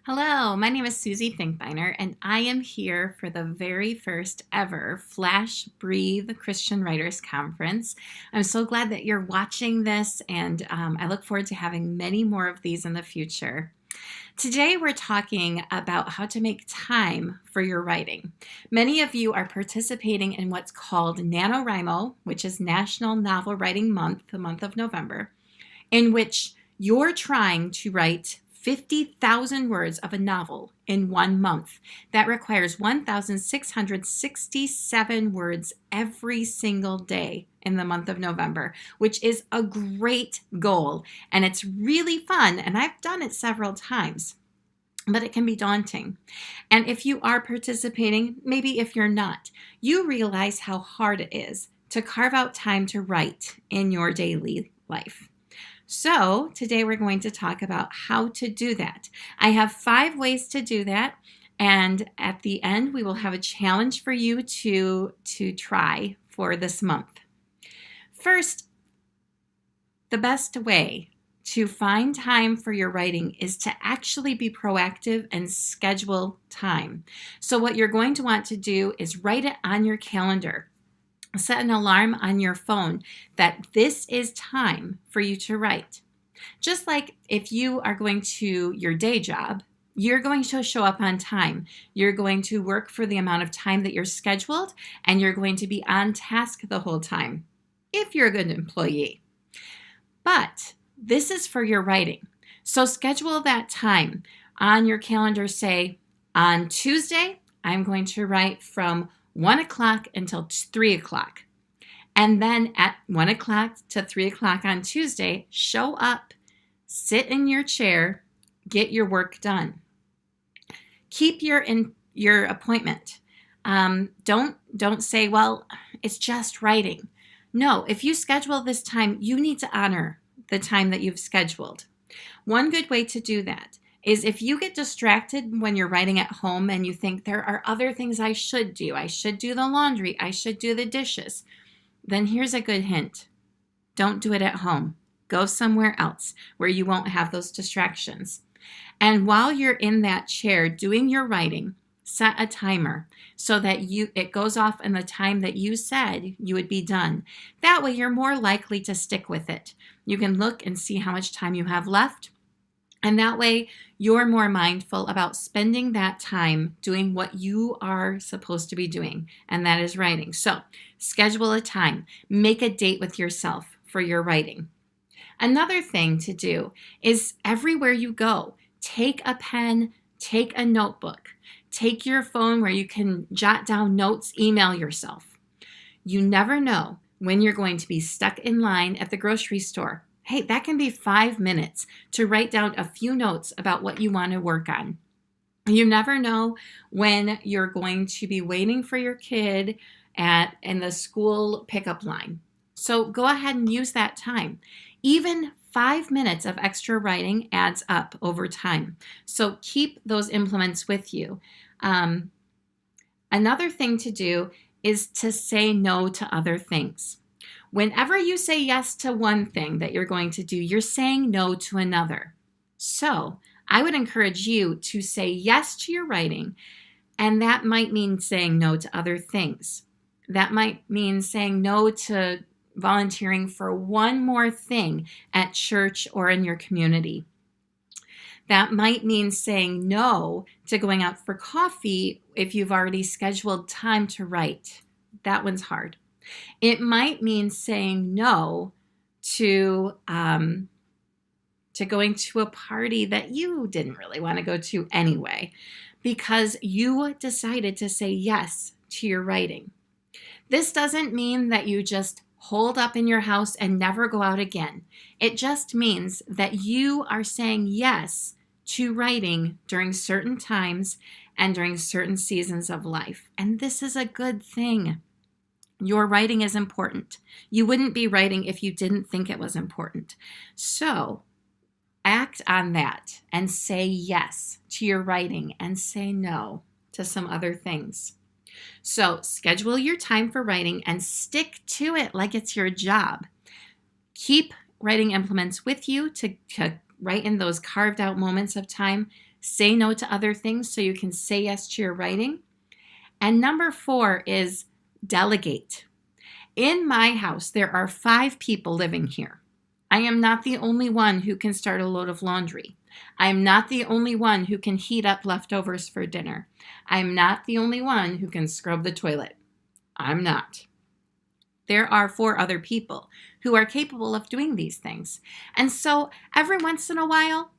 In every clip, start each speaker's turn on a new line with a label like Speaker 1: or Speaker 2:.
Speaker 1: Hello, my name is Susie Finkbeiner, and I am here for the very first ever Flash Breathe Christian Writers Conference. I'm so glad that you're watching this, and I look forward to having many more of these in the future. Today, we're talking about how to make time for your writing. Many of you are participating in what's called NaNoWriMo, which is National Novel Writing Month, the month of November, in which you're trying to write 50,000 words of a novel in 1 month. That requires 1,667 words every single day in the month of November, which is a great goal. And it's really fun, and I've done it several times, but it can be daunting. And if you are participating, maybe if you're not, you realize how hard it is to carve out time to write in your daily life. So today we're going to talk about how to do that. I have 5 ways to do that, and at the end we will have a challenge for you to try for this month. First, the best way to find time for your writing is to actually be proactive and schedule time. So what you're going to want to do is write it on your calendar. Set an alarm on your phone that this is time for you to write. Just like if you are going to your day job, you're going to show up on time. You're going to work for the amount of time that you're scheduled, and you're going to be on task the whole time if you're a good employee. But this is for your writing. So schedule that time on your calendar. Say, on Tuesday, I'm going to write from 1 o'clock until 3 o'clock. And then at 1 o'clock to 3 o'clock on Tuesday, show up, sit in your chair, get your work done. Keep your appointment. Don't say, well, it's just writing. No, if you schedule this time, you need to honor the time that you've scheduled. One good way to do that is if you get distracted when you're writing at home and you think there are other things I should do the laundry, I should do the dishes, then here's a good hint. Don't do it at home. Go somewhere else where you won't have those distractions. And while you're in that chair doing your writing, set a timer so that it goes off in the time that you said you would be done. That way you're more likely to stick with it. You can look and see how much time you have left. And that way, you're more mindful about spending that time doing what you are supposed to be doing, and that is writing. So, schedule a time. Make a date with yourself for your writing. Another thing to do is everywhere you go, take a pen, take a notebook, take your phone where you can jot down notes, email yourself. You never know when you're going to be stuck in line at the grocery store. Hey, that can be 5 minutes to write down a few notes about what you want to work on. You never know when you're going to be waiting for your kid in the school pickup line. So go ahead and use that time. Even 5 minutes of extra writing adds up over time. So keep those implements with you. Another thing to do is to say no to other things. Whenever you say yes to one thing that you're going to do, you're saying no to another. So I would encourage you to say yes to your writing, and that might mean saying no to other things. That might mean saying no to volunteering for one more thing at church or in your community. That might mean saying no to going out for coffee if you've already scheduled time to write. That one's hard. It might mean saying no to going to a party that you didn't really want to go to anyway, because you decided to say yes to your writing. This doesn't mean that you just hold up in your house and never go out again. It just means that you are saying yes to writing during certain times and during certain seasons of life. And this is a good thing. Your writing is important. You wouldn't be writing if you didn't think it was important. So act on that and say yes to your writing and say no to some other things. So schedule your time for writing and stick to it like it's your job. Keep writing implements with you to write in those carved out moments of time. say no to other things so you can say yes to your writing. And number 4 is delegate. In my house, there are 5 people living here. I am not the only one who can start a load of laundry. I am not the only one who can heat up leftovers for dinner. I am not the only one who can scrub the toilet. I'm not. There are 4 other people who are capable of doing these things. And so every once in a while,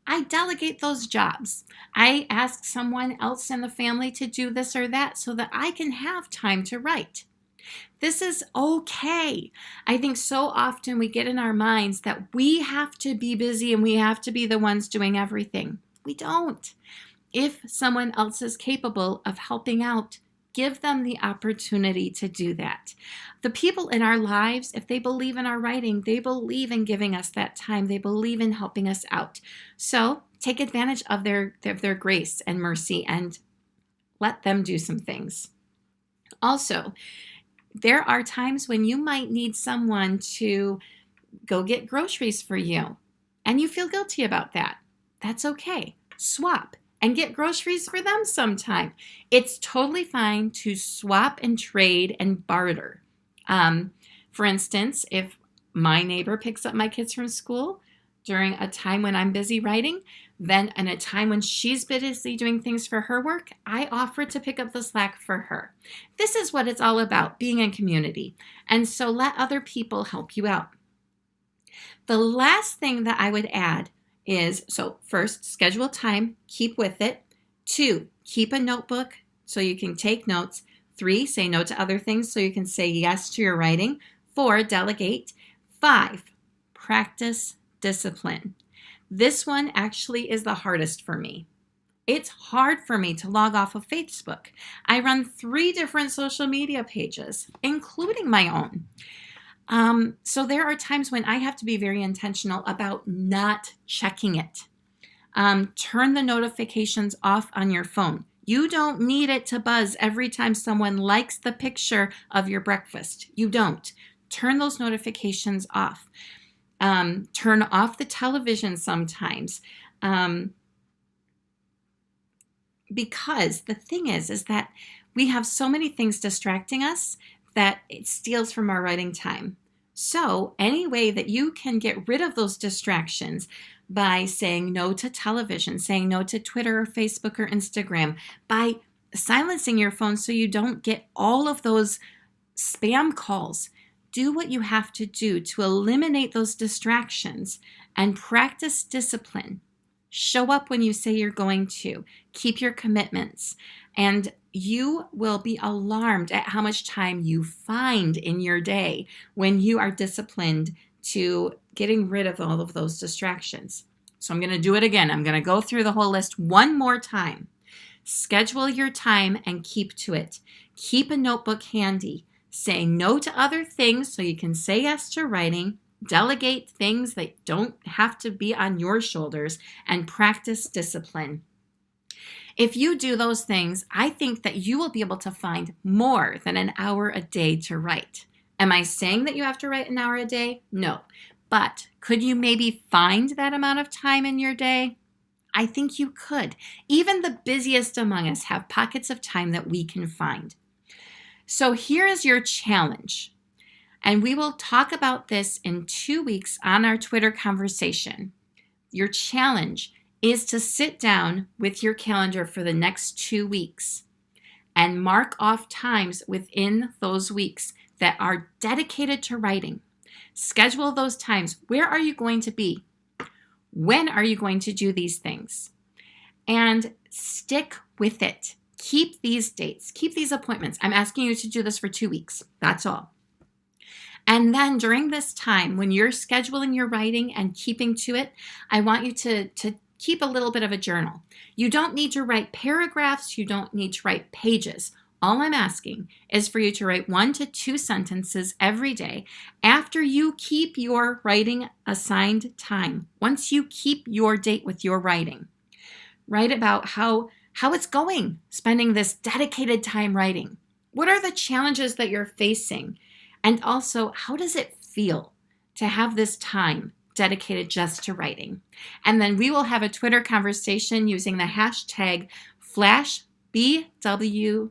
Speaker 1: I delegate those jobs. I ask someone else in the family to do this or that so that I can have time to write. This is okay. I think so often we get in our minds that we have to be busy and we have to be the ones doing everything. We don't. If someone else is capable of helping out, give them the opportunity to do that. The people in our lives, if they believe in our writing, they believe in giving us that time. They believe in helping us out. So take advantage of their grace and mercy and let them do some things. Also, there are times when you might need someone to go get groceries for you, and you feel guilty about that. That's okay. Swap and get groceries for them sometime. It's totally fine to swap and trade and barter. For instance, if my neighbor picks up my kids from school during a time when I'm busy writing, then in a time when she's busy doing things for her work, I offer to pick up the slack for her. This is what it's all about, being in community. And so let other people help you out. The last thing that I would add is, so first, schedule time, keep with it. 2, keep a notebook so you can take notes. 3, say no to other things so you can say yes to your writing. 4, delegate. 5, practice discipline. This one actually is the hardest for me. It's hard for me to log off of Facebook. I run 3 different social media pages, including my own. So there are times when I have to be very intentional about not checking it. Turn the notifications off on your phone. You don't need it to buzz every time someone likes the picture of your breakfast. You don't. Turn those notifications off. Turn off the television sometimes. Because the thing is that we have so many things distracting us that it steals from our writing time. So any way that you can get rid of those distractions by saying no to television, saying no to Twitter or Facebook or Instagram, by silencing your phone so you don't get all of those spam calls, do what you have to do to eliminate those distractions and practice discipline. Show up when you say you're going to. Keep your commitments. And you will be alarmed at how much time you find in your day when you are disciplined to getting rid of all of those distractions. So I'm going to do it again. I'm going to go through the whole list one more time. Schedule your time and keep to it. Keep a notebook handy. Say no to other things so you can say yes to writing. Delegate things that don't have to be on your shoulders, and practice discipline. If you do those things, I think that you will be able to find more than an hour a day to write. Am I saying that you have to write an hour a day? No. But could you maybe find that amount of time in your day? I think you could. Even the busiest among us have pockets of time that we can find. So here is your challenge. And we will talk about this in 2 weeks on our Twitter conversation. Your challenge is to sit down with your calendar for the next 2 weeks and mark off times within those weeks that are dedicated to writing. Schedule those times. Where are you going to be? When are you going to do these things? And stick with it. Keep these dates. Keep these appointments. I'm asking you to do this for 2 weeks. That's all. And then during this time, when you're scheduling your writing and keeping to it, I want you to keep a little bit of a journal. You don't need to write paragraphs. You don't need to write pages. All I'm asking is for you to write 1 to 2 sentences every day after you keep your writing assigned time. Once you keep your date with your writing, write about how it's going, spending this dedicated time writing. What are the challenges that you're facing? And also, how does it feel to have this time dedicated just to writing. And then we will have a Twitter conversation using the hashtag BCWC,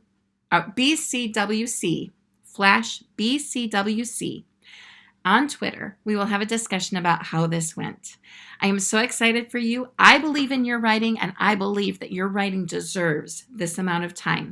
Speaker 1: #BCWC. On Twitter, we will have a discussion about how this went. I am so excited for you. I believe in your writing, and I believe that your writing deserves this amount of time.